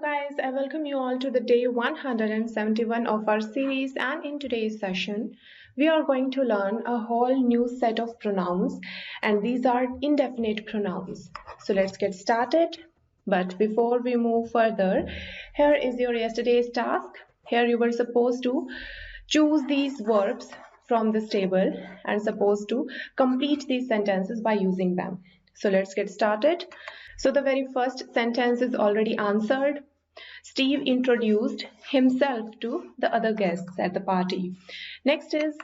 guys, I welcome you all to the day 171 of our series, and in today's session we are going to learn a whole new set of pronouns, and these are indefinite pronouns. So let's get started. But before we move further, here is your yesterday's task. Here you were supposed to choose these verbs from this table and supposed to complete these sentences by using them. So let's get started. So the very first sentence is already answered. Steve introduced himself to the other guests at the party. Next is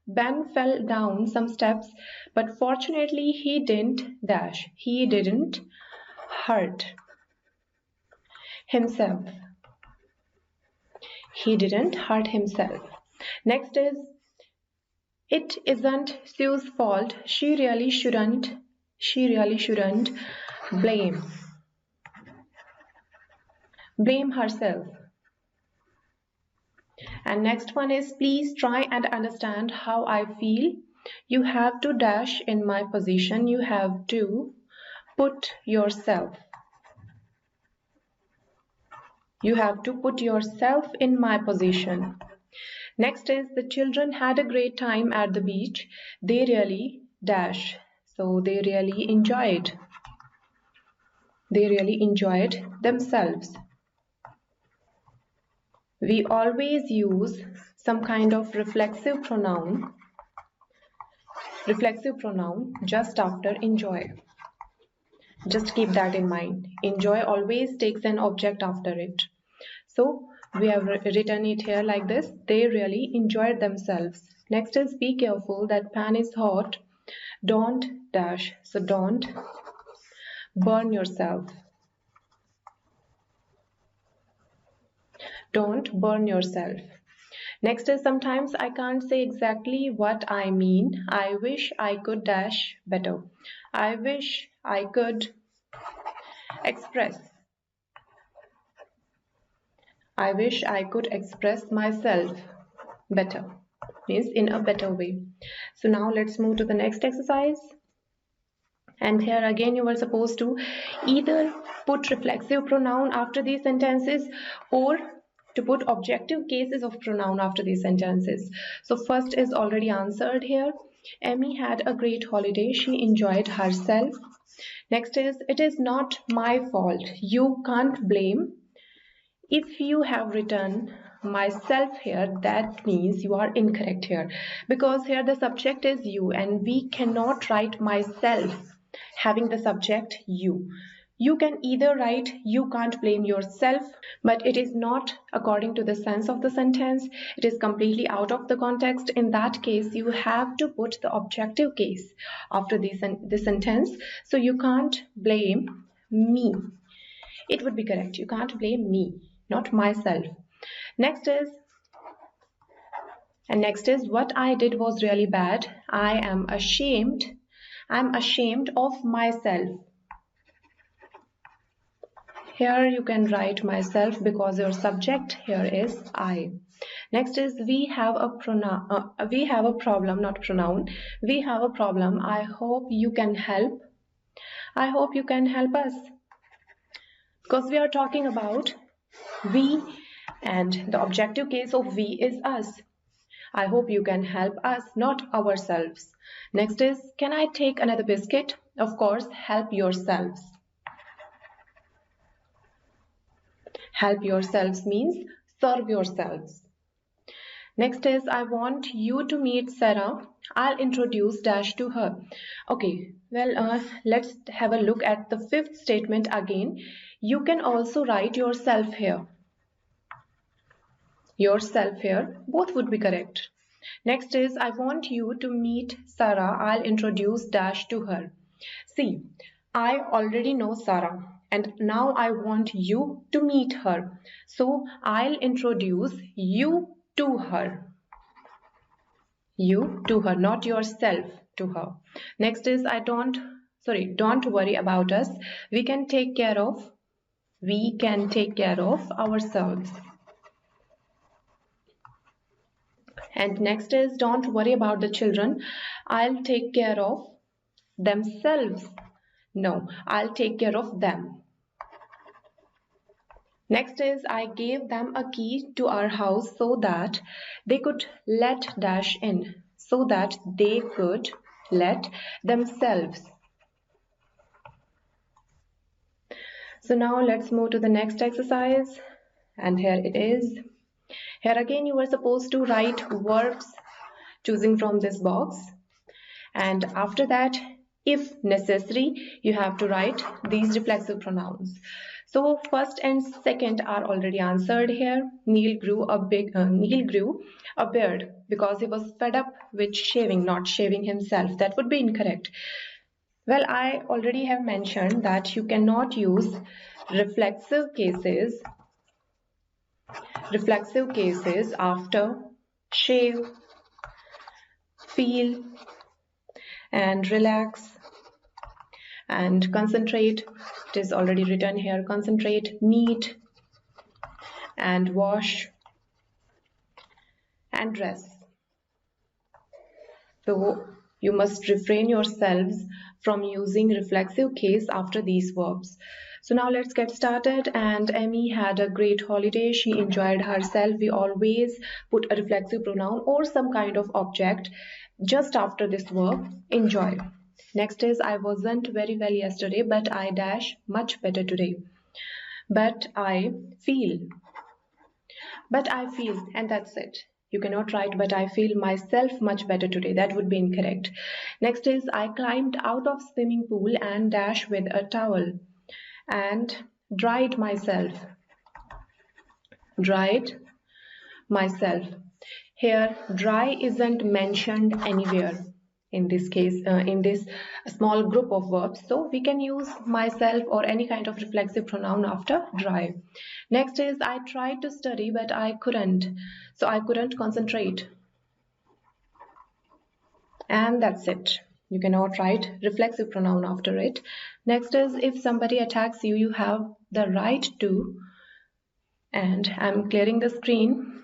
Ben fell down some steps, but fortunately he didn't hurt himself. He didn't hurt himself. Next is it isn't Sue's fault. She really shouldn't blame herself. And next one is please try and understand how I feel. You have to dash in my position. You have to put yourself. You have to put yourself in my position. Next is the children had a great time at the beach. They really dash. So they really enjoyed. They really enjoyed themselves. We always use some kind of reflexive pronoun just after enjoy. Just keep that in mind. Enjoy always takes an object after it. So we have written it here like this. They really enjoyed themselves. Next is be careful, that pan is hot. Don't dash. So don't burn yourself. Don't burn yourself. Next is sometimes I can't say exactly what I mean. I wish I could dash better. I wish I could express. I wish I could express myself better. Means in a better way. So now let's move to the next exercise. And here again you were supposed to either put reflexive pronoun after these sentences or to put objective cases of pronoun after these sentences. So first is already answered here. Amy had a great holiday. She enjoyed herself. Next is it is not my fault. You can't blame. If you have written myself here, that means you are incorrect here, because here the subject is you and we cannot write myself having the subject you. You can either write you can't blame yourself, but it is not according to the sense of the sentence. It is completely out of the context. In that case, you have to put the objective case after this sentence. So you can't blame me. It would be correct. You can't blame me, not myself. Next is what I did was really bad. I am ashamed. I'm ashamed of myself. Here you can write myself because your subject here is I. Next is we have a problem, not pronoun. We have a problem. I hope you can help. I hope you can help us. Because we are talking about we and the objective case of we is us. I hope you can help us, not ourselves. Next is can I take another biscuit? Of course, help yourselves. Help yourselves means serve yourselves. Next is I want you to meet Sarah. I'll introduce dash to her. Okay, well, let's have a look at the fifth statement again. You can also write yourself here. Yourself here, both would be correct. Next is I want you to meet Sarah. I'll introduce dash to her. See, I already know Sarah. And now I want you to meet her. So I'll introduce you to her. You to her, not yourself to her. Next is don't worry about us. We can take care of ourselves. And next is don't worry about the children. I'll take care of themselves. No, I'll take care of them. Next is I gave them a key to our house so that they could let dash in. So that they could let themselves. So now let's move to the next exercise. And here it is. Here again you were supposed to write verbs choosing from this box. And after that, if necessary, you have to write these reflexive pronouns. So first and second are already answered here. Neil grew a beard because he was fed up with shaving, not shaving himself. That would be incorrect. Well, I already have mentioned that you cannot use reflexive cases after shave, feel, and relax, and concentrate. It is already written here. Concentrate, meet, and wash, and dress. So you must refrain yourselves from using reflexive case after these verbs. So now let's get started. And Emmy had a great holiday. She enjoyed herself. We always put a reflexive pronoun or some kind of object just after this verb, enjoy. Next is I wasn't very well yesterday, but I dash much better today. But I feel, and that's it. You cannot write but I feel myself much better today. That would be incorrect. Next is I climbed out of swimming pool and dash with a towel and dried myself. Here dry isn't mentioned anywhere in this case, in this small group of verbs, so we can use myself or any kind of reflexive pronoun after dry. Next is I tried to study but I couldn't, so I couldn't concentrate, and that's it. You cannot write reflexive pronoun after it. Next is if somebody attacks you, you have the right to, and I'm clearing the screen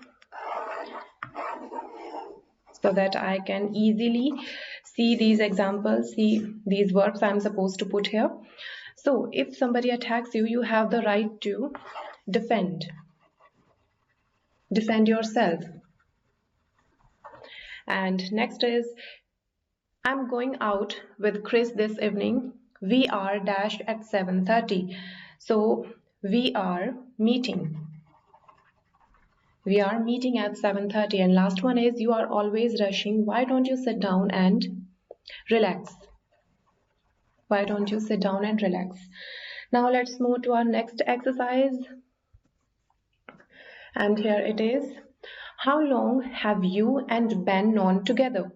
so that I can easily see these examples, see these verbs I'm supposed to put here. So if somebody attacks you, you have the right to defend yourself. And next is I'm going out with Chris this evening. We are dashed at 7:30. So we are meeting. We are meeting at 7:30. And last one is you are always rushing. Why don't you sit down and relax? Why don't you sit down and relax? Now let's move to our next exercise. And here it is. How long have you and Ben known together?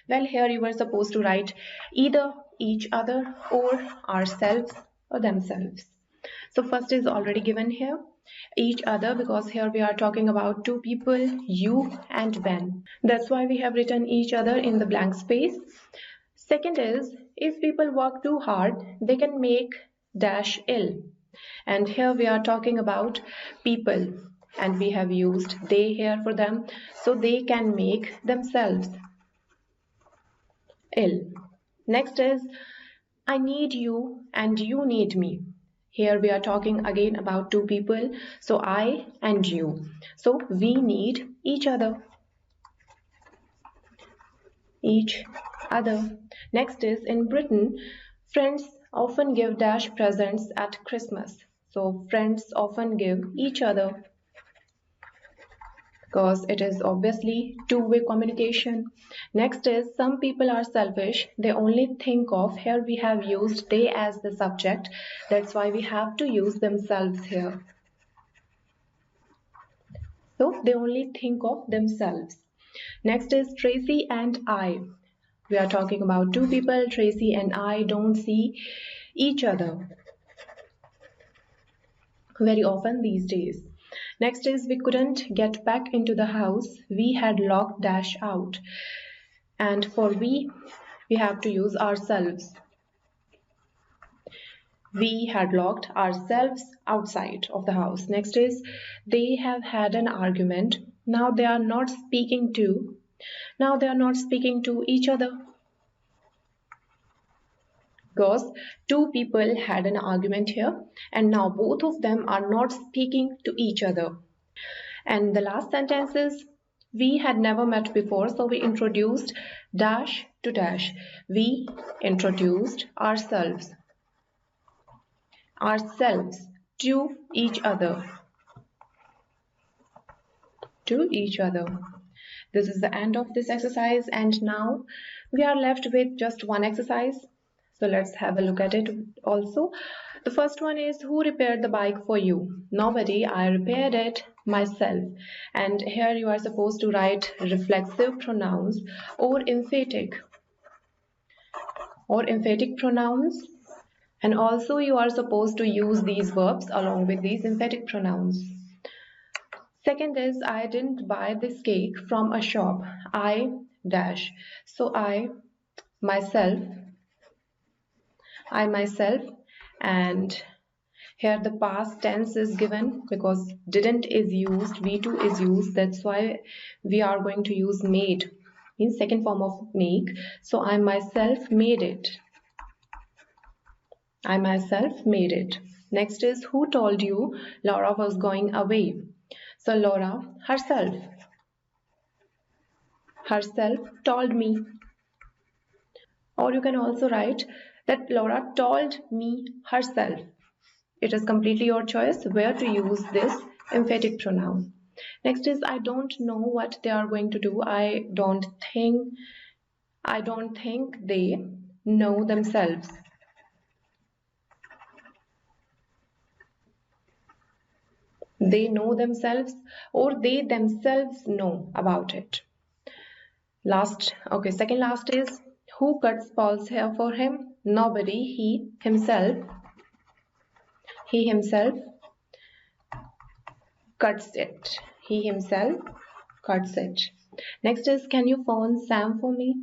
Well, here you were supposed to write either each other or ourselves or themselves. So first is already given here, each other, because here we are talking about two people, you and Ben. That's why we have written each other in the blank space. Second is if people work too hard, they can make dash ill. And here we are talking about people, and we have used they here for them, so they can make themselves ill. Next is I need you and you need me. Here we are talking again about two people, so I and you. So we need each other. Next is in Britain, friends often give dash presents at Christmas. So friends often give each other, because it is obviously two-way communication. Next is some people are selfish. They only think of, here we have used they as the subject. That's why we have to use themselves here. So they only think of themselves. Next is Tracy and I. We are talking about two people. Tracy and I don't see each other very often these days. Next is we couldn't get back into the house. We had locked dash out. And for we have to use ourselves. We had locked ourselves outside of the house. Next is they have had an argument. Now they are not speaking to each other. because two people had an argument here and now both of them are not speaking to each other. And the last sentence is, we had never met before, so we introduced dash to dash. We introduced ourselves to each other. This is the end of this exercise, and now we are left with just one exercise. So let's have a look at it also. The first one is, who repaired the bike for you? Nobody, I repaired it myself. And here you are supposed to write reflexive pronouns or emphatic pronouns, and also you are supposed to use these verbs along with these emphatic pronouns. Second is, I didn't buy this cake from a shop. I dash. So I myself, and here the past tense is given because didn't is used, V2 is used, that's why we are going to use made in second form of make. So I myself made it. Next is, who told you Laura was going away? So Laura herself told me. Or you can also write that Laura told me herself. It is completely your choice where to use this emphatic pronoun. Next is, I don't know what they are going to do. I don't think they know themselves. They know themselves, or they themselves know about it. Second last is, who cuts Paul's hair for him? Nobody, he himself cuts it. Next is, can you phone Sam for me?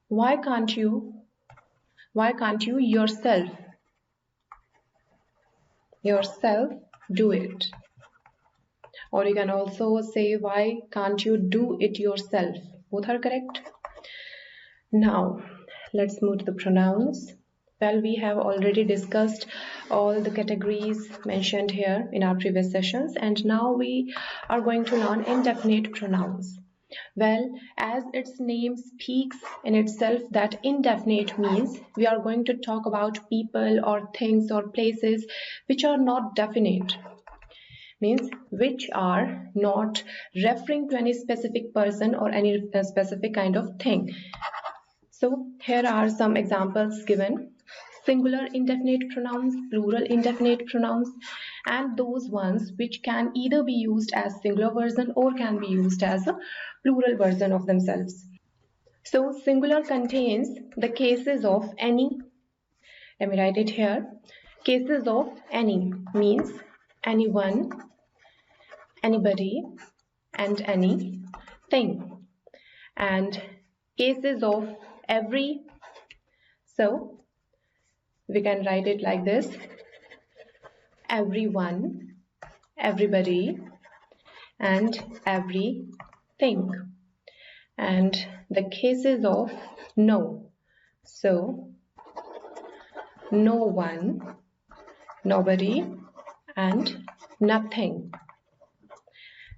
Why can't you yourself do it? Or you can also say, why can't you do it yourself? Both are correct. Now let's move to the pronouns. Well, we have already discussed all the categories mentioned here in our previous sessions, and now we are going to learn indefinite pronouns. Well, as its name speaks in itself that indefinite means we are going to talk about people or things or places which are not definite, means which are not referring to any specific person or any specific kind of thing. So here are some examples given: singular indefinite pronouns, plural indefinite pronouns, and those ones which can either be used as singular version or can be used as a plural version of themselves. So singular contains the cases of any. Let me write it here. Cases of any means anyone, anybody, and anything. And cases of every, so we can write it like this: everyone, everybody, and everything. And the cases of no, so no one, nobody, and nothing.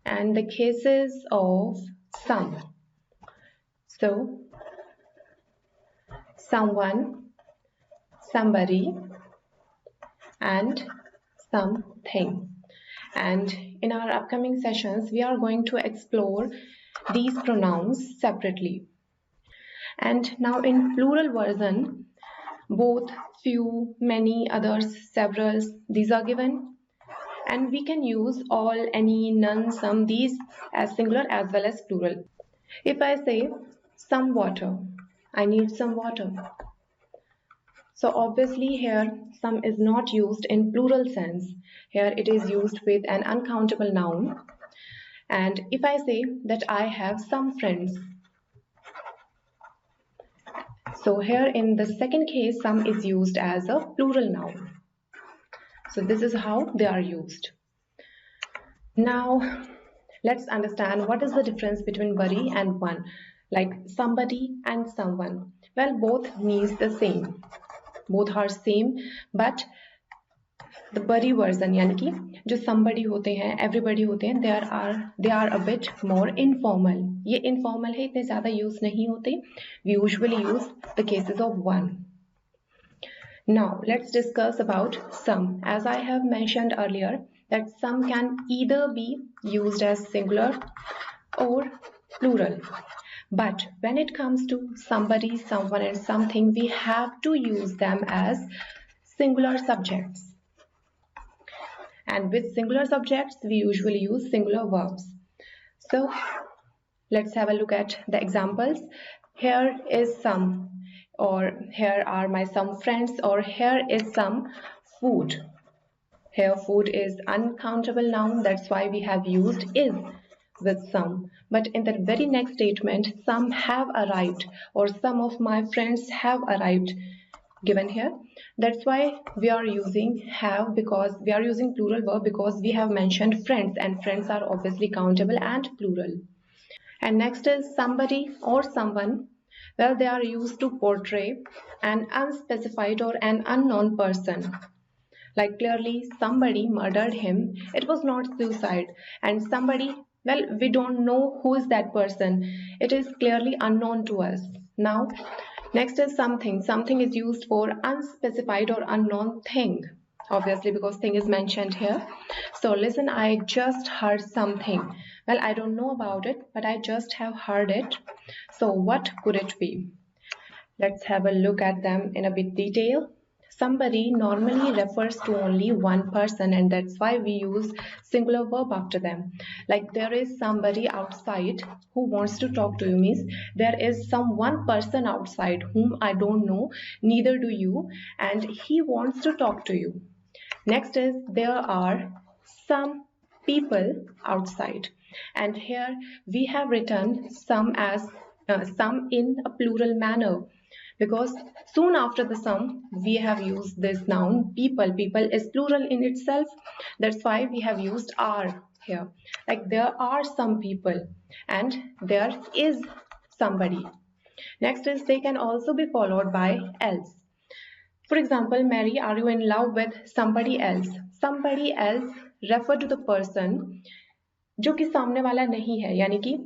And the cases of some, so someone, somebody, and something. And in our upcoming sessions we are going to explore these pronouns separately. And now in plural version, both, few, many, others, several, these are given, and we can use all, any, none, some, these as singular as well as plural. If I say some water, I need some water. So obviously here some is not used in plural sense. Here it is used with an uncountable noun. And if I say that I have some friends, so here in the second case some is used as a plural noun. So this is how they are used. Now let's understand what is the difference between buddy and one, like somebody and someone. Well, both means the same. both are same, but the body version यानी कि जो somebody होते हैं, everybody होते हैं, they are a bit more informal. ये informal है, इतने ज़्यादा use नहीं होते. We usually use the cases of one. Now let's discuss about some. As I have mentioned earlier, that some can either be used as singular or plural. But when it comes to somebody, someone, and something, we have to use them as singular subjects. And with singular subjects, we usually use singular verbs. So let's have a look at the examples. Here is some, or here are my some friends, or here is some food. Here food is uncountable noun, that's why we have used is with some. But in the very next statement, some have arrived, or some of my friends have arrived, given here. That's why we are using have, because we are using plural verb because we have mentioned friends, and friends are obviously countable and plural. And next is somebody or someone. Well, they are used to portray an unspecified or an unknown person. Like clearly somebody murdered him, it was not suicide. And somebody, well, we don't know who is that person, it is clearly unknown to us. Now next is something. Something is used for unspecified or unknown thing, obviously because thing is mentioned here. So listen, I just heard something. Well, I don't know about it, but I just have heard it. So what could it be? Let's have a look at them in a bit detail. Somebody normally refers to only one person, and that's why we use singular verb after them. Like there is somebody outside who wants to talk to you, means there is some one person outside whom I don't know, neither do you, and he wants to talk to you. Next is there are some people outside, and here we have written some as some in a plural manner, because soon after the some we have used this noun people. People is plural in itself, that's why we have used are here. Like there are some people and there is somebody. Next is they can also be followed by else. For example, Mary, are you in love with somebody else? Somebody else refer to the person जो कि सामने वाला नहीं है, यानी कि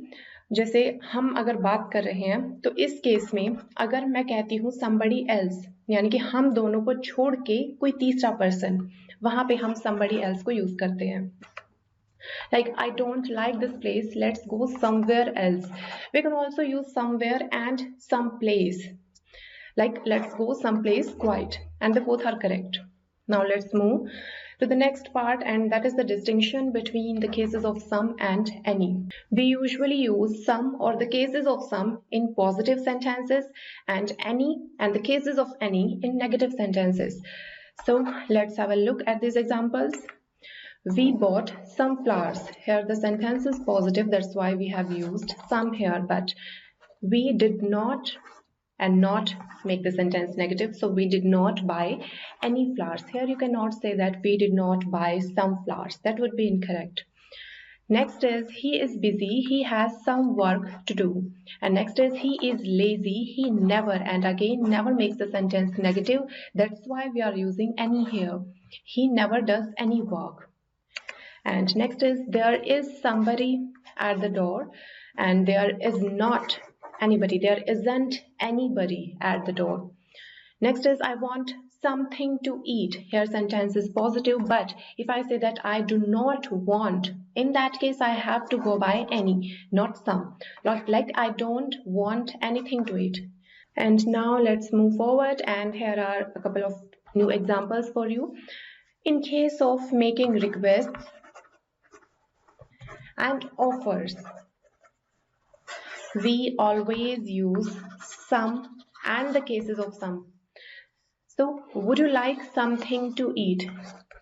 जैसे हम अगर बात कर रहे हैं तो इस केस में अगर मैं कहती हूँ somebody else, यानी कि हम दोनों को छोड़ के कोई तीसरा पर्सन, वहां पे हम somebody else को यूज करते हैं. Like I don't like this place, let's go somewhere else. We can also use somewhere and some place. Like let's go someplace quiet, and the both are correct. Now let's move to the next part, and that is the distinction between the cases of some and any. We usually use some or the cases of some in positive sentences and any and the cases of any in negative sentences. So let's have a look at these examples. We bought some flowers. Here the sentence is positive, that's why we have used some here, but we did not and not make the sentence negative, so we did not buy any flowers. Here you cannot say that we did not buy some flowers, that would be incorrect. Next is he is busy, he has some work to do. And next is he is lazy, he never, and again never makes the sentence negative, that's why we are using any here. He never does any work. And next is there is somebody at the door, and there is not anybody, there isn't anybody at the door. Next is I want something to eat. Here sentence is positive, but if I say that I do not want, in that case I have to go by any, not some. Like I don't want anything to eat. And now let's move forward, and here are a couple of new examples for you. In case of making requests and offers, we always use some and the cases of some. So would you like something to eat?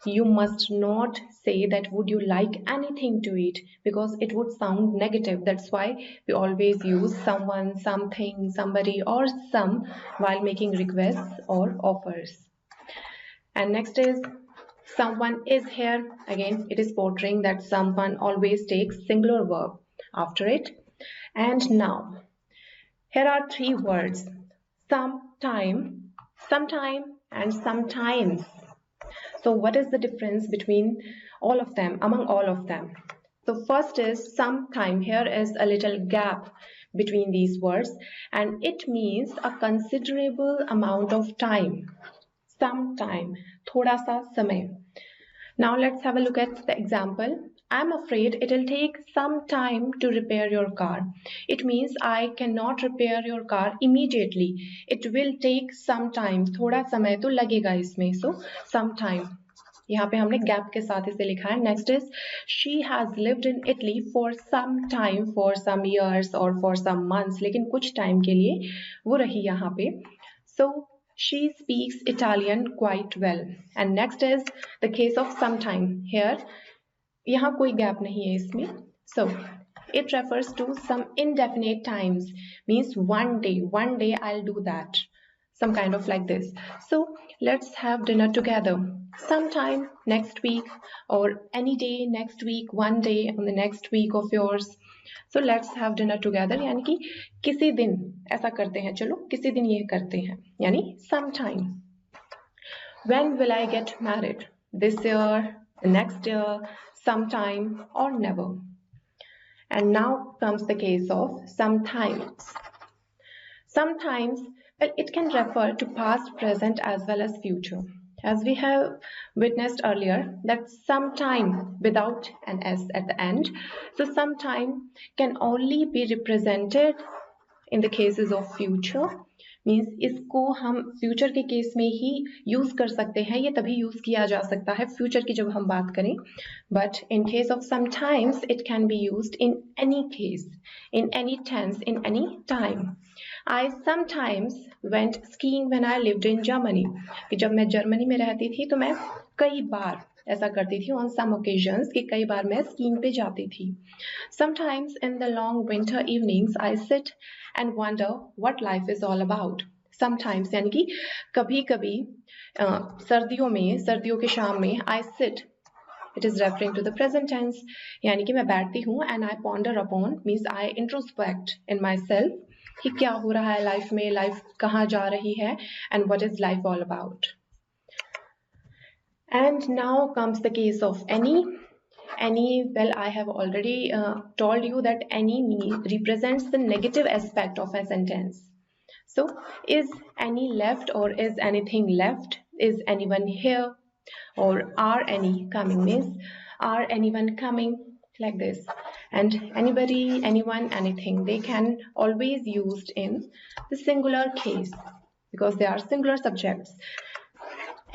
You must not say that would you like anything to eat, because it would sound negative. That's why we always use someone, something, somebody or some while making requests or offers. And next is someone is here. Again, it is portraying that someone always takes singular verb after it. And now, here are three words: sometime, and sometimes. So what is the difference between all of them, among all of them? So first is sometime. Here is a little gap between these words and it means a considerable amount of time. Sometime, thoda sa samay. Now let's have a look at the example. I'm afraid it'll take some time to repair your car. It means I cannot repair your car immediately. It will take some time. थोड़ा समय तो लगेगा इसमें. So some time. यहाँ पे हमने gap के साथ इसे लिखा है. Next is she has lived in Italy for some time, for some years or for some months. लेकिन कुछ टाइम के लिए वो रही यहाँ पे. So she speaks Italian quite well. And next is the case of sometime. Here यहाँ कोई गैप नहीं है इसमें. So it refers to some indefinite times, means one day I'll do that, some kind of like this. So let's have dinner together sometime next week, or any day next week, one day on the next week of yours. So let's have dinner together यानी कि किसी दिन ऐसा करते हैं, चलो किसी दिन ये करते हैं, यानी sometime. When will I get married? This year, next year, sometime, or never. And now comes the case of sometimes. Sometimes, well, it can refer to past, present, as well as future. As we have witnessed earlier, that sometime without an S at the end. So sometime can only be represented in the cases of future. Means इसको हम future के case में ही use कर सकते हैं, ये तभी use किया जा सकता है फ्यूचर की जब हम बात करें. But in case of sometimes it can be used in any case, in any tense, in any time. I sometimes went skiing when I lived in Germany. कि जब मैं जर्मनी में रहती थी तो मैं कई बार ऐसा करती थी, ऑन सम ओकेजन्स, कि कई बार मैं स्कीइंग पे जाती थी. Sometimes in the long winter evenings I sit and wonder what life is all about. Sometimes यानी कि कभी कभी सर्दियों के शाम में I sit, it is referring to the present tense, यानी कि मैं बैठती हूँ and I ponder upon, means I introspect in myself कि क्या हो रहा है लाइफ में, लाइफ कहाँ जा रही है, and what is life all about. And now comes the case of any. Any, well, I have already told you that any represents the negative aspect of a sentence. So, is any left or is anything left? Is anyone here? Or are any coming? Means are anyone coming? Like this. And anybody, anyone, anything, they can always used in the singular case because they are singular subjects.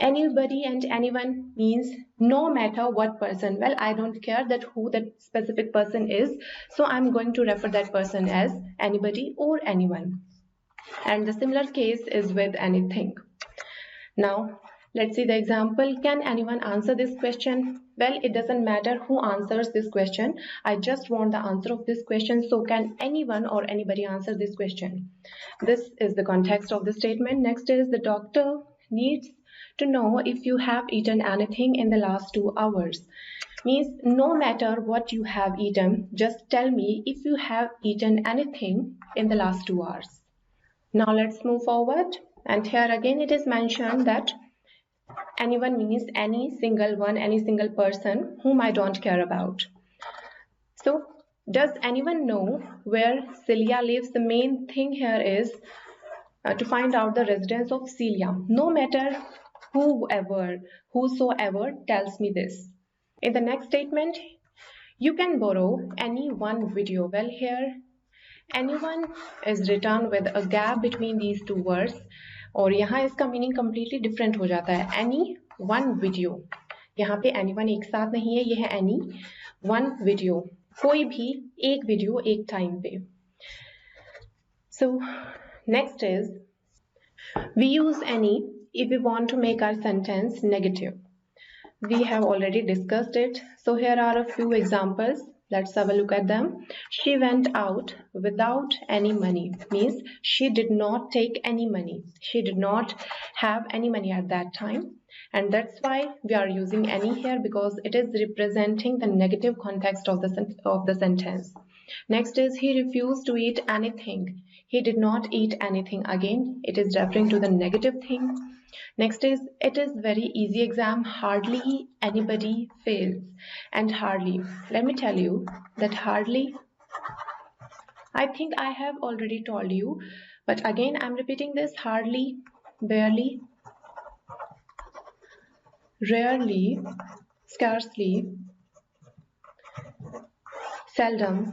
Anybody and anyone means no matter what person. Well, I don't care that who that specific person is, so I'm going to refer that person as anybody or anyone. And the similar case is with anything. Now let's see the example. Can anyone answer this question? Well, it doesn't matter who answers this question, I just want the answer of this question. So can anyone or anybody answer this question? This is the context of the statement. Next is the doctor needs to know if you have eaten anything in the last 2 hours. Means no matter what you have eaten, just tell me if you have eaten anything in the last 2 hours. Now let's move forward, and here again it is mentioned that anyone means any single one, any single person whom I don't care about. So does anyone know where Celia lives? The main thing here is to find out the residence of Celia. No matter whosoever tells me this. In the next statement, you can borrow any one video. Well, here anyone is written with a gap between these two words, और यहाँ इसका meaning completely different हो जाता है. Any one video, यहाँ पे anyone एक साथ नहीं है, ये है any one video, कोई भी एक वीडियो एक टाइम पे. So next is we use any if we want to make our sentence negative. We have already discussed it. So here are a few examples. Let's have a look at them. She went out without any money. Means she did not take any money. She did not have any money at that time. And that's why we are using any here, because it is representing the negative context of the sentence. Next is he refused to eat anything. He did not eat anything. Again, it is referring to the negative thing. Next is, it is very easy exam, hardly anybody fails. And hardly, let me tell you that hardly, I think I have already told you, but again I'm repeating this: hardly, barely, rarely, scarcely, seldom.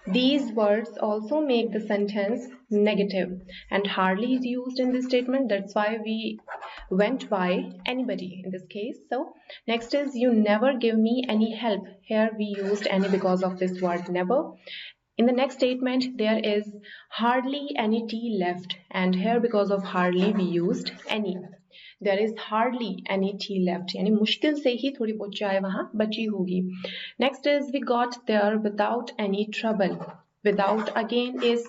These words also make the sentence negative, and hardly is used in this statement. That's why we went by anybody in this case. So next is, you never give me any help. Here we used any because of this word never. In the next statement, there is hardly any tea left, and here because of hardly we used any. There is hardly any tea left, यानी मुश्किल से ही थोड़ी बहुत चाय वहाँ बची होगी. Next is, we got there without any trouble. Without again is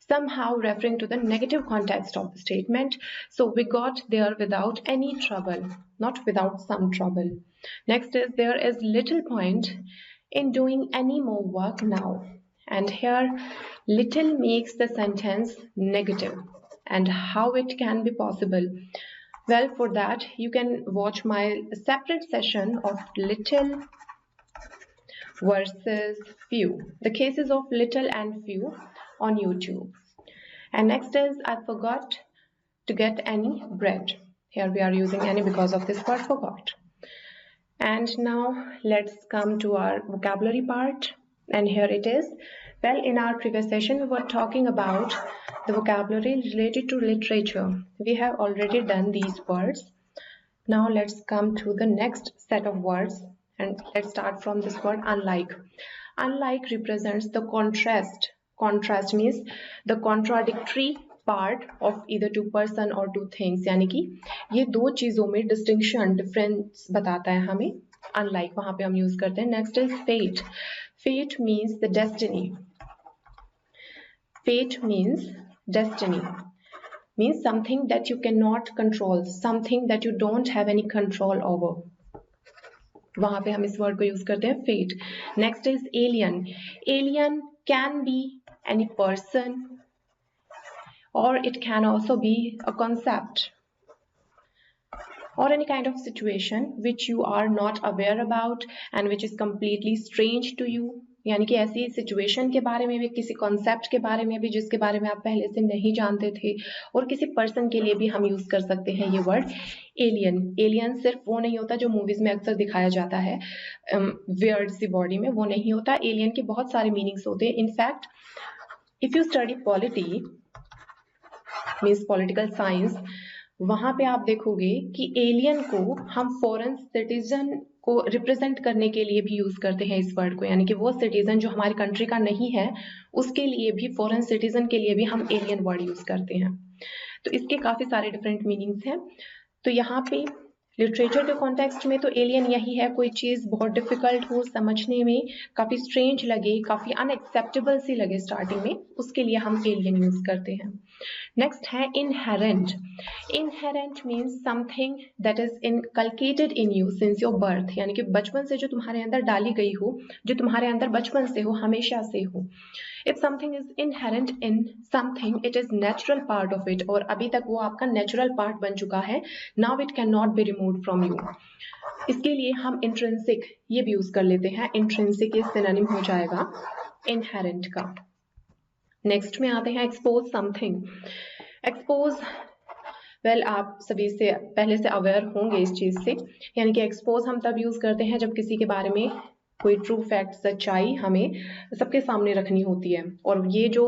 somehow referring to the negative context of the statement. So we got there without any trouble, not without some trouble. Next is, there is little point in doing any more work now. And here little makes the sentence negative. And how it can be possible? Well, for that you can watch my separate session of little versus few, the cases of little and few on YouTube. And next is, I forgot to get any bread. Here we are using any because of this word forgot. And now let's come to our vocabulary part, and here it is. Well, in our previous session we were talking about the vocabulary related to literature. We have already done these words. Now let's come to the next set of words, and let's start from this word unlike. Unlike represents the contrast. Contrast means the contradictory part of either two person or two things, यानी कि ये दो चीजों में distinction, difference बताता है हमें. Unlike वहाँ पे हम use करते हैं. Next is fate. Fate means the destiny. Fate means destiny. Means something that you cannot control, something that you don't have any control over. वहाँ पे हम इस word को use करते हैं fate. Next is alien. Alien can be any person, or it can also be a concept, or any kind of situation which you are not aware about and which is completely strange to you. यानी कि ऐसी situation के बारे में भी, किसी concept के बारे में भी जिसके बारे में आप पहले से नहीं जानते थे, और किसी पर्सन के लिए भी हम यूज कर सकते हैं ये वर्ड एलियन. एलियन सिर्फ वो नहीं होता जो मूवीज में अक्सर दिखाया जाता है वियर्ड सी बॉडी में, वो नहीं होता. एलियन के बहुत सारे मीनिंग्स होते हैं. In fact if you study polity means political science, वहां पे आप देखोगे कि एलियन को हम फॉरेन सिटीजन को रिप्रेजेंट करने के लिए भी यूज करते हैं इस वर्ड को, यानी कि वो सिटीजन जो हमारी कंट्री का नहीं है उसके लिए भी, फॉरेन सिटीजन के लिए भी हम एलियन वर्ड यूज करते हैं. तो इसके काफी सारे डिफरेंट मीनिंग्स हैं. तो यहाँ पे लिटरेचर के कॉन्टेक्स्ट में तो एलियन यही है, कोई चीज बहुत डिफिकल्ट हो समझने में, काफी स्ट्रेंज लगे, काफी अनएक्सेप्टेबल सी लगे स्टार्टिंग में, उसके लिए हम एलियन यूज करते हैं. नेक्स्ट है inherent. Inherent means something that is inculcated in you since your birth, यानी कि बचपन से जो तुम्हारे अंदर डाली गई हो, जो तुम्हारे अंदर बचपन से हो, हमेशा से हो. If something is inherent in something, it is natural part of it, और अभी तक वो आपका natural part बन चुका है. Now it cannot be removed from you. इसके लिए हम intrinsic ये भी यूज कर लेते हैं. Intrinsic इस synonym हो जाएगा inherent का. नेक्स्ट में आते हैं expose something. Expose, वेल आप सभी से पहले से अवेयर होंगे इस चीज से, यानी कि एक्सपोज हम तब यूज करते हैं जब किसी के बारे में कोई ट्रू फैक्ट, सच्चाई हमें सबके सामने रखनी होती है. और ये जो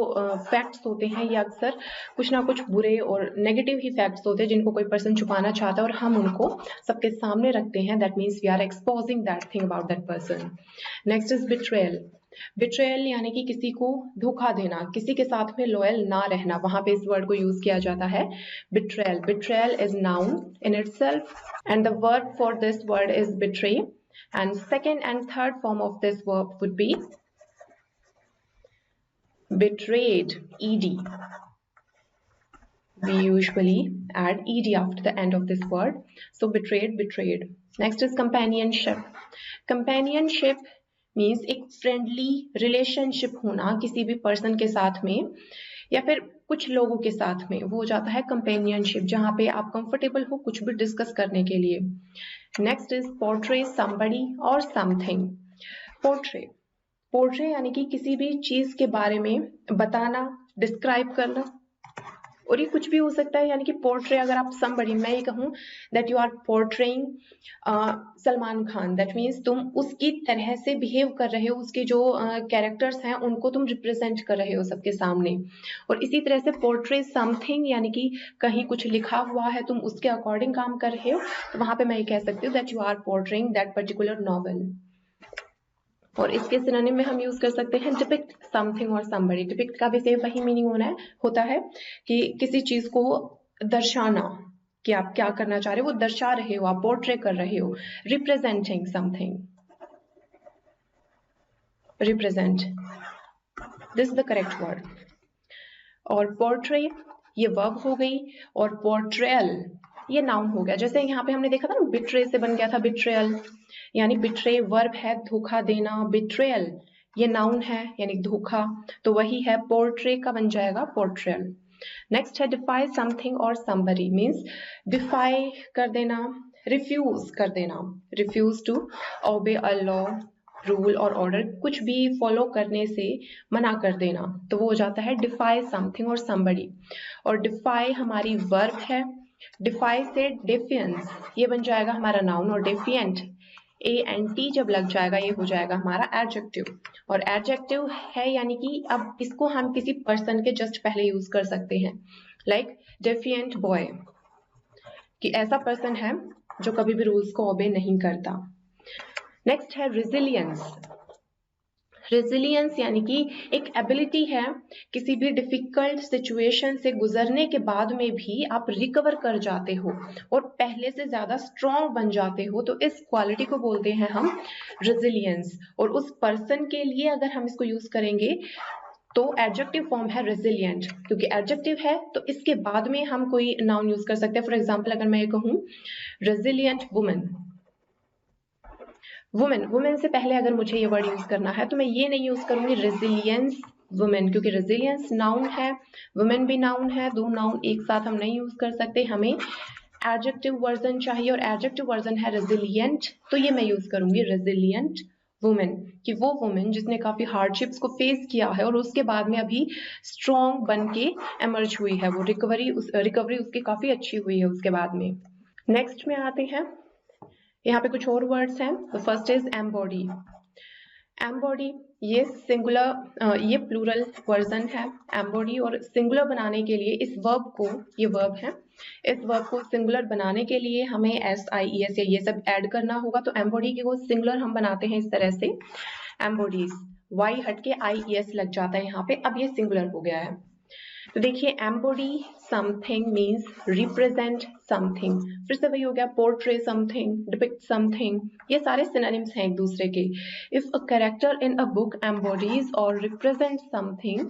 फैक्ट्स होते हैं ये अक्सर कुछ ना कुछ बुरे और नेगेटिव ही फैक्ट्स होते हैं जिनको कोई पर्सन छुपाना चाहता है और हम उनको सबके सामने रखते हैं. That means we are exposing that thing about that person. Next is betrayal. Betrayal यानी कि किसी को धोखा देना, किसी के साथ में लॉयल ना रहना, वहां पे इस वर्ड को यूज किया जाता है betrayal. Betrayal is noun in itself and the verb for this word is betray. And second and third form of this verb would be betrayed, ed. We usually add ed after the end of this word. So betrayed, betrayed. Next is companionship. Companionship means एक friendly relationship होना किसी भी person के साथ में, या फिर कुछ लोगों के साथ में, वो हो जाता है कंपेनियनशिप, जहाँ पे आप कंफर्टेबल हो कुछ भी डिस्कस करने के लिए। नेक्स्ट इज पोर्ट्रे समबडी और समथिंग। पोर्ट्रे, पोर्ट्रे यानी कि किसी भी चीज के बारे में बताना, डिस्क्राइब करना, और ये कुछ भी हो सकता है। यानी कि पोर्ट्रे, अगर आप समबडी, मैं ये कहूँ that you are portraying Salman Khan, that means तुम उसकी तरह से बिहेव कर रहे हो, उसके जो कैरेक्टर्स हैं उनको तुम रिप्रेजेंट कर रहे हो सबके सामने। और इसी तरह से पोर्ट्रे समथिंग, यानी कि कहीं कुछ लिखा हुआ है, तुम उसके अकॉर्डिंग काम कर रहे हो, तो वहां पे मैं ये कह सकती हूँ that you are portraying that particular novel. और इसके सिनोनिम में हम यूज कर सकते हैं डिपिक्ट समथिंग और समबडी। डिपिक्ट का भी सेम वही मीनिंग होता है कि किसी चीज को दर्शाना, कि आप क्या करना चाह रहे हो, वो दर्शा रहे हो, आप पोर्ट्रे कर रहे हो। Representing something, represent, this is the correct word. और पोर्ट्रे ये वर्ब हो गई, और पोर्ट्रेयल ये नाउन हो गया। जैसे यहाँ पे हमने देखा था ना, बिट्रे से बन गया था बिट्रेयल, यानी बिट्रे वर्ब है धोखा देना, बिट्रेयल ये नाउन है यानी धोखा, तो वही है पोर्ट्रे का बन जाएगा पोर्ट्रेयल। नेक्स्ट है डिफाई समथिंग और समबडी, मीन्स डिफाई कर देना, रिफ्यूज कर देना, refuse to obey a law, rule और ऑर्डर, कुछ भी फॉलो करने से मना कर देना, तो वो हो जाता है डिफाई समथिंग और समबडी। और डिफाई हमारी वर्ब है, डिफाई से डेफियंस ये बन जाएगा हमारा नाउन, और डेफिएंट ANT जब लग जाएगा ये हो जाएगा हमारा एडजेक्टिव। और एडजेक्टिव है यानी कि अब इसको हम किसी पर्सन के जस्ट पहले यूज कर सकते हैं, लाइक डेफिएंट बॉय, कि ऐसा पर्सन है जो कभी भी रूल्स को ओबे नहीं करता। नेक्स्ट है रेजिलियंस। रेजिलियंस यानी कि एक एबिलिटी है, किसी भी डिफिकल्ट सिचुएशन से गुजरने के बाद में भी आप रिकवर कर जाते हो और पहले से ज्यादा स्ट्रॉन्ग बन जाते हो, तो इस क्वालिटी को बोलते हैं हम रेजिलियंस। और उस पर्सन के लिए अगर हम इसको यूज करेंगे तो एडजेक्टिव फॉर्म है रेजिलियंट, क्योंकि एडजेक्टिव है तो इसके बाद में हम कोई नाउन यूज कर सकते हैं। फॉर एग्जाम्पल अगर मैं ये कहूँ रेजिलियंट वुमन, वुमेन, वुमेन से पहले अगर मुझे ये वर्ड यूज करना है तो मैं ये नहीं यूज करूंगी रेजिलियंस वुमेन, क्योंकि रेजिलियंस नाउन है, वुमेन भी नाउन है, दो नाउन एक साथ हम नहीं यूज कर सकते, हमें एडजेक्टिव वर्जन चाहिए और एडजेक्टिव वर्जन है रेजिलियंट, तो ये मैं यूज करूंगी रेजिलियंट वुमेन, कि वो वुमेन जिसने काफी हार्डशिप्स को फेस किया है और उसके बाद में अभी स्ट्रॉन्ग बन के एमर्ज हुई है, वो रिकवरी उसकी काफी अच्छी हुई है उसके बाद में। नेक्स्ट में आते हैं, यहाँ पे कुछ और वर्ड्स हैं। तो फर्स्ट इज एम्बॉडी। एम्बॉडी ये सिंगुलर, ये प्लूरल वर्जन है एम्बॉडी, और सिंगुलर बनाने के लिए इस वर्ब को, ये वर्ब है, इस वर्ब को सिंगुलर बनाने के लिए हमें SIES या ये सब ऐड करना होगा। तो एम्बॉडी को सिंगुलर हम बनाते हैं इस तरह से, एम्बॉडीज, Y हट के IES लग जाता है यहाँ पे, अब ये सिंगुलर हो गया है। तो देखिए embody something means represent something, फिर से वही हो गया पोर्ट्रे समथिंग, डिपिक्ट समथिंग, ये सारे सिनोनिम्स हैं एक दूसरे के। If a character in a book embodies or represent something,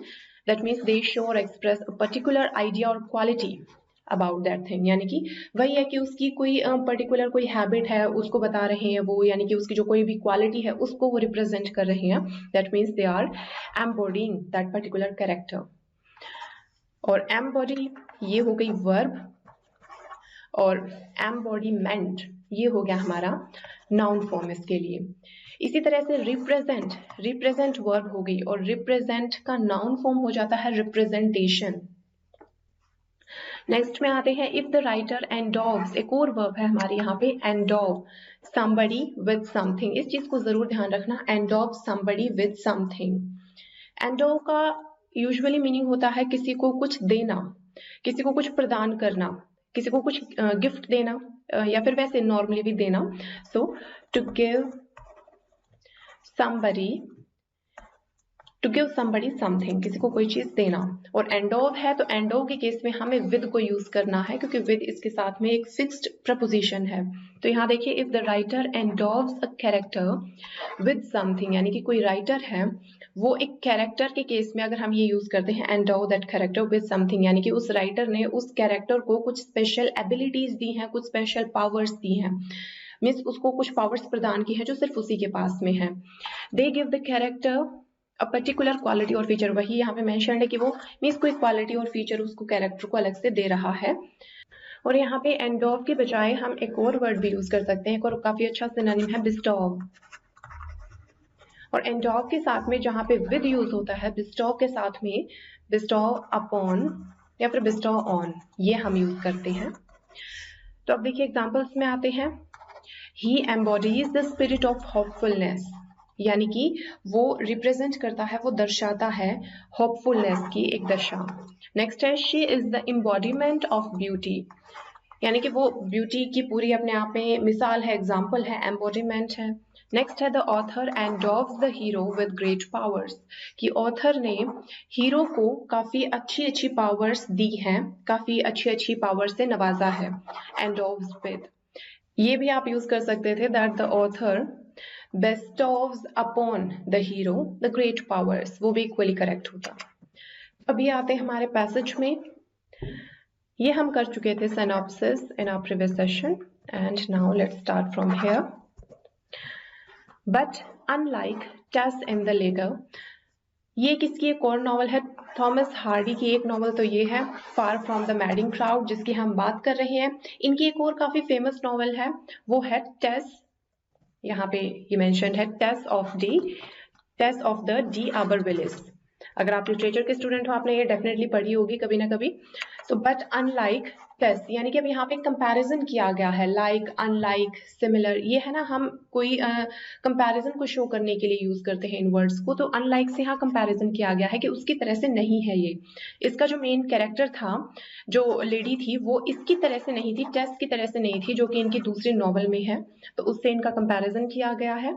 that means they show or express a particular idea or quality about that thing, यानी कि वही है कि उसकी कोई पर्टिकुलर कोई हैबिट है उसको बता रहे हैं वो, यानी कि उसकी जो कोई भी क्वालिटी है उसको वो रिप्रेजेंट कर रहे हैं, that means they are embodying that particular character. और एम्बॉडी ये हो गई वर्ब, और एम्बॉडीमेंट ये हो गया हमारा नाउन फॉर्म इसके लिए। इसी तरह से रिप्रेजेंट, रिप्रेजेंट वर्ब हो गई, और रिप्रेजेंट का नाउन फॉर्म हो जाता है रिप्रेजेंटेशन। नेक्स्ट में आते हैं इफ द राइटर एंडोव्स, एक और वर्ब है हमारे यहाँ पे एंडोव समबडी विद समथिंग, इस चीज को जरूर ध्यान रखना, एंडोव समबडी विद समथिंग। एंडोव का यूजुअली मीनिंग होता है किसी को कुछ देना, किसी को कुछ प्रदान करना, किसी को कुछ गिफ्ट देना, या फिर वैसे नॉर्मली भी देना। So to give somebody, to give somebody something, किसी को कोई चीज देना। और एंडोव है तो एंडोव के केस में हमें विद को यूज करना है, क्योंकि विद इसके साथ में एक फिक्स्ड प्रपोजिशन है। तो यहाँ देखिए if the writer endows a character with something, यानी कि कोई राइटर है वो एक कैरेक्टर के केस में अगर हम ये यूज करते हैं एंडोव दैट कैरेक्टर विद समथिंग, यानी कि उस राइटर ने उस कैरेक्टर को कुछ स्पेशल एबिलिटीज दी हैं, कुछ स्पेशल पावर्स दी हैं, मीन्स उसको कुछ पावर्स प्रदान की है जो सिर्फ उसी के पास में है। They give the character a particular quality और फीचर, वही यहाँ पे मेंशन है कि वो मीन्स कोई क्वालिटी और फीचर उसको कैरेक्टर को अलग से दे रहा है। और यहाँ पे एंड ऑफ के बजाय हम एक और वर्ड भी यूज कर सकते हैं, और काफी अच्छा सिनोनिम है बिस्टॉव। और एंड ऑफ के साथ में जहाँ पे विद यूज होता है, बिस्टॉव के साथ में बिस्टॉव अपॉन या फिर बिस्टॉव ऑन, ये हम यूज करते हैं। तो अब देखिए एग्जाम्पल्स में आते हैं। He embodies the spirit of hopefulness, यानी कि वो रिप्रेजेंट करता है, वो दर्शाता है होपफुलनेस की एक दशा। नेक्स्ट है she is the embodiment of beauty, यानी कि वो ब्यूटी की पूरी अपने आप में मिसाल है, एग्जाम्पल है, एम्बॉडीमेंट है। नेक्स्ट है the author endows the hero with great powers, कि ऑथर ने हीरो को काफी अच्छी पावर्स दी हैं, काफी अच्छी पावर से नवाजा है, एंडोव्स विद। ये भी आप यूज कर सकते थे that the author bestows upon the hero the great powers, वो भी इक्वली करेक्ट होता। अभी आते हैं हमारे पैसेज में। ये हम कर चुके थे synopsis in our previous session and now let's start from here. But unlike Tess in the Lager, ये किसकी एक और नॉवल है, थॉमस हार्डी की एक नॉवल तो ये है far from the madding crowd, जिसकी हम बात कर रहे हैं। इनकी एक और काफी फेमस नॉवल है, वो है टेस, यहाँ पे ये मेंशन है टेस ऑफ द डी आबरविलिस। अगर आप लिटरेचर के स्टूडेंट हो, आपने ये डेफिनेटली पढ़ी होगी कभी ना कभी। सो बट अनलाइक टेस, यानी कि अब यहाँ पे कंपैरिजन किया गया है, लाइक, अनलाइक, सिमिलर, ये है ना, हम कोई कंपैरिजन को शो करने के लिए यूज करते हैं इन वर्ड्स को। तो अनलाइक से यहाँ कंपैरिजन किया गया है कि उसकी तरह से नहीं है ये। इसका जो मेन कैरेक्टर था, जो लेडी थी, वो इसकी तरह से नहीं थी, टेस की तरह से नहीं थी, जो कि इनकी दूसरी नॉवल में है, तो उससे इनका कंपैरिजन किया गया है।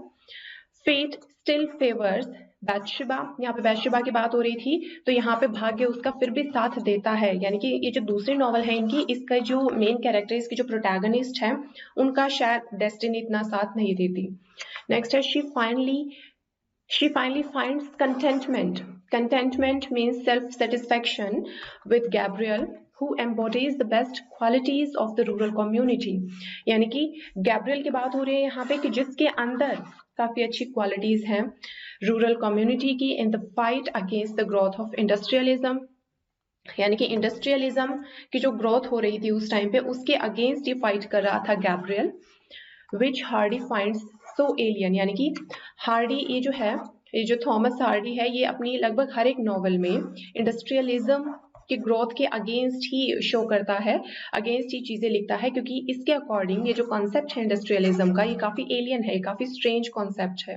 फेट स्टिल फेवर्स बैथशेबा, यहाँ पे बैथशेबा की बात हो रही थी, तो यहाँ पे भाग्य उसका फिर भी साथ देता है, यानी कि ये जो दूसरी नॉवल है इनकी, इसका जो मेन कैरेक्टर, इसकी जो प्रोटैगनिस्ट है, उनका शायद डेस्टिनी इतना साथ नहीं देती। नेक्स्ट है she finally finds contentment means self satisfaction with Gabriel who embodies the best qualities of the rural community, यानी कि गैब्रियल की बात हो रही है यहाँ पे कि जिसके अंदर काफी अच्छी क्वालिटीज हैं रूरल कम्युनिटी की, in the fight against the growth of industrialism, यानी कि इंडस्ट्रियलिज्म की जो ग्रोथ हो रही थी उस टाइम पे, उसके अगेंस्ट ये फाइट कर रहा था गैब्रियल। विच हार्डी फाइंड्स सो एलियन, यानी कि हार्डी ये जो है, ये जो थॉमस हार्डी है, ये अपनी लगभग हर एक नॉवल में इंडस्ट्रियलिज्म की ग्रोथ के अगेंस्ट ही शो करता है, अगेंस्ट ही चीजें लिखता है, क्योंकि इसके अकॉर्डिंग ये जो कॉन्सेप्ट है इंडस्ट्रियलिज्म का, ये काफी एलियन है, काफी स्ट्रेंज कॉन्सेप्ट है।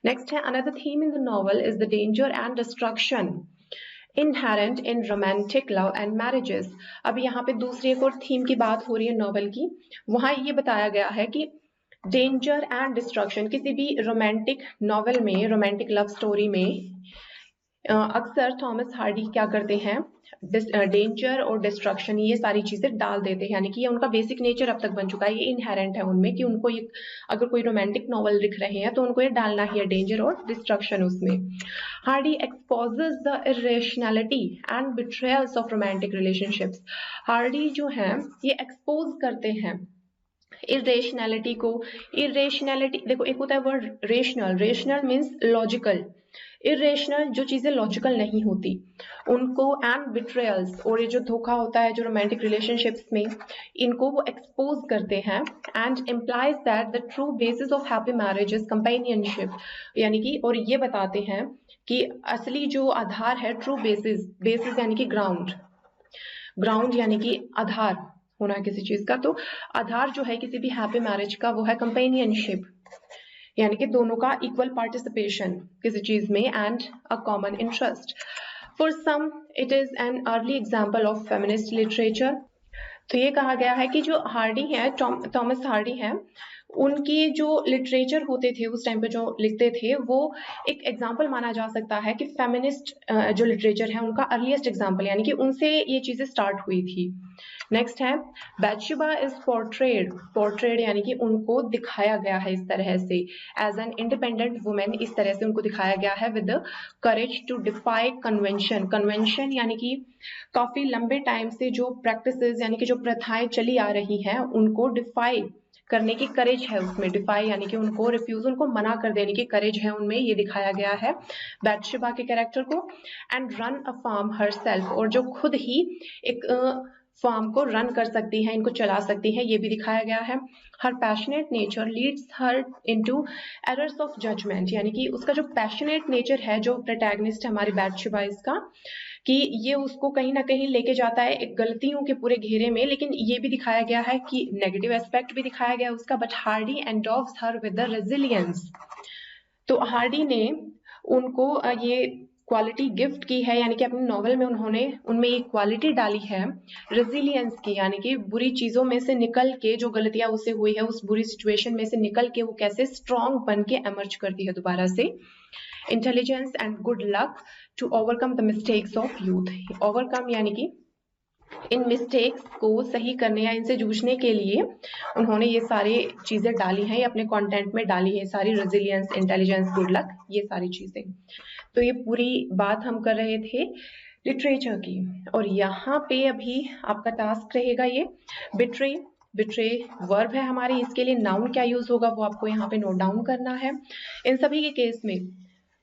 नेक्स्ट है another theme in the novel is the danger and destruction inherent in romantic love and marriages. अब यहाँ पे दूसरी एक और थीम की बात हो रही है नॉवल की, वहां ये बताया गया है कि डेंजर एंड डिस्ट्रक्शन, किसी भी रोमांटिक नॉवल में, रोमांटिक लव स्टोरी में अक्सर थॉमस हार्डी क्या करते हैं, डेंजर और डिस्ट्रक्शन, ये सारी चीजें डाल देते हैं, यानी कि ये उनका बेसिक नेचर अब तक बन चुका है, ये इनहेरेंट है उनमें कि उनको ये, अगर कोई रोमांटिक नॉवल लिख रहे हैं तो उनको ये डालना ही है, डेंजर और डिस्ट्रक्शन उसमें। Hardy exposes the irrationality and betrayals of romantic relationships, Hardy जो है ये एक्सपोज करते हैं इरेशनैलिटी को। इरेशनैलिटी देखो, एक होता है word rational, rational means logical, irrational जो चीजें लॉजिकल नहीं होती उनको, एंड बिट्रेयल्स, और ये जो धोखा होता है जो रोमांटिक रिलेशनशिप्स में, इनको वो एक्सपोज करते हैं। And implies that the true basis of happy marriage is companionship, यानी कि, और ये बताते हैं कि असली जो आधार है, ट्रू बेसिस यानी कि ग्राउंड यानी कि आधार होना किसी चीज का, तो आधार जो है किसी भी हैप्पी मैरिज का वो है कंपेनियनशिप, यानी कि दोनों का इक्वल पार्टिसिपेशन किसी चीज में, and a common interest. For some it is an early example of feminist literature. तो ये कहा गया है कि जो हार्डी है, थॉमस हार्डी है, उनकी जो लिटरेचर होते थे उस टाइम पे जो लिखते थे, वो एक एग्जाम्पल माना जा सकता है कि फेमिनिस्ट जो लिटरेचर है उनका अर्लीस्ट एग्जाम्पल, यानी कि उनसे ये चीजें स्टार्ट हुई थी। नेक्स्ट है बैथशेबा इज पोर्ट्रेड यानी कि उनको दिखाया गया है इस तरह से, एज एन इंडिपेंडेंट वुमेन, इस तरह से उनको दिखाया गया है, with the courage to defy convention यानी कि काफी लंबे टाइम से जो प्रैक्टिसेस यानी कि जो प्रथाएं चली आ रही हैं उनको डिफाई करने की करेज है उसमें, डिफाई यानी कि उनको रिफ्यूजल को मना कर देने की करेज है उनमें, ये दिखाया गया है बैथशेबा के कैरेक्टर को। And run a farm herself, और जो खुद ही एक फार्म को रन कर सकती है, इनको चला सकती है, ये भी दिखाया गया है। Her passionate nature leads her into errors of judgement, यानी कि उसका जो पैशनेट नेचर है, जो प्रोटैगनिस्ट है हमारी बैथशेबा इसका, कि ये उसको कहीं ना कहीं लेके जाता है एक गलतियों के पूरे घेरे में। लेकिन ये भी दिखाया गया है कि नेगेटिव एस्पेक्ट भी दिखाया गया है उसका, but Hardy endows her with the resilience. तो हार्डी ने उनको ये क्वालिटी गिफ्ट की है, यानी कि अपने नॉवल में उन्होंने उनमें एक क्वालिटी डाली है रेजिलियंस की, यानी कि बुरी चीजों में से निकल के, जो गलतियां उससे हुई है उस बुरी सिचुएशन में से निकल के वो कैसे स्ट्रांग बन के एमर्ज करती है दोबारा से। Intelligence and good luck to overcome the mistakes of youth. Overcome यानी कि इन मिस्टेक्स को सही करने या इनसे जूझने के लिए उन्होंने ये सारी चीजें डाली हैं, अपने कंटेंट में डाली है सारी, रेजिलियंस, इंटेलिजेंस, गुड लक, ये सारी चीजें। तो ये पूरी बात हम कर रहे थे लिटरेचर की। और यहाँ पे अभी आपका टास्क रहेगा ये बिट्रे। बिट्रे वर्ब है हमारी, इसके लिए नाउन क्या यूज होगा वो आपको यहाँ पे नोट डाउन करना है। इन सभी के केस में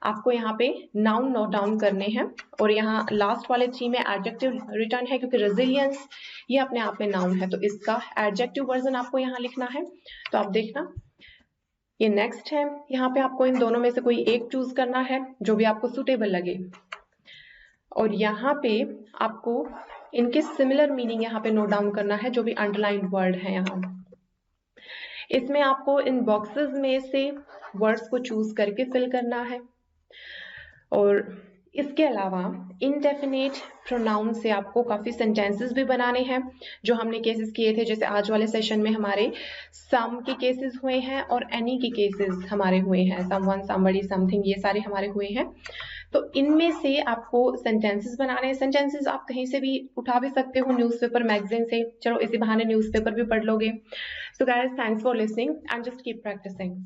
आपको यहाँ पे नाउन नोट डाउन करने हैं, और यहाँ लास्ट वाले 3 में एडजेक्टिव रिटर्न है, क्योंकि रेजिलियंस ये अपने आप में नाउन है, तो इसका एडजेक्टिव वर्जन आपको यहाँ लिखना है। तो आप देखना, ये नेक्स्ट है, यहाँ पे आपको इन दोनों में से कोई एक चूज करना है जो भी आपको सुटेबल लगे, और यहाँ पे आपको इनके सिमिलर मीनिंग यहाँ पे नोट डाउन करना है, जो भी अंडरलाइंड वर्ड है यहाँ। इसमें आपको इन बॉक्सेस में से वर्ड्स को चूज करके फिल करना है। और इसके अलावा इनडेफिनेट प्रोनाउन से आपको काफी सेंटेंसेस भी बनाने हैं, जो हमने केसेस किए थे, जैसे आज वाले सेशन में हमारे सम के केसेस हुए हैं और एनी के केसेस हमारे हुए हैं, समवन, समबडी, समथिंग, ये सारे हमारे हुए हैं। तो इनमें से आपको सेंटेंसेस बनाने हैं। सेंटेंसेस आप कहीं से भी उठा भी सकते हो, न्यूज़पेपर, मैगजीन से, चलो इसी बहाने न्यूज़पेपर भी पढ़ लोगे। So guys, thanks for listening and just keep practising.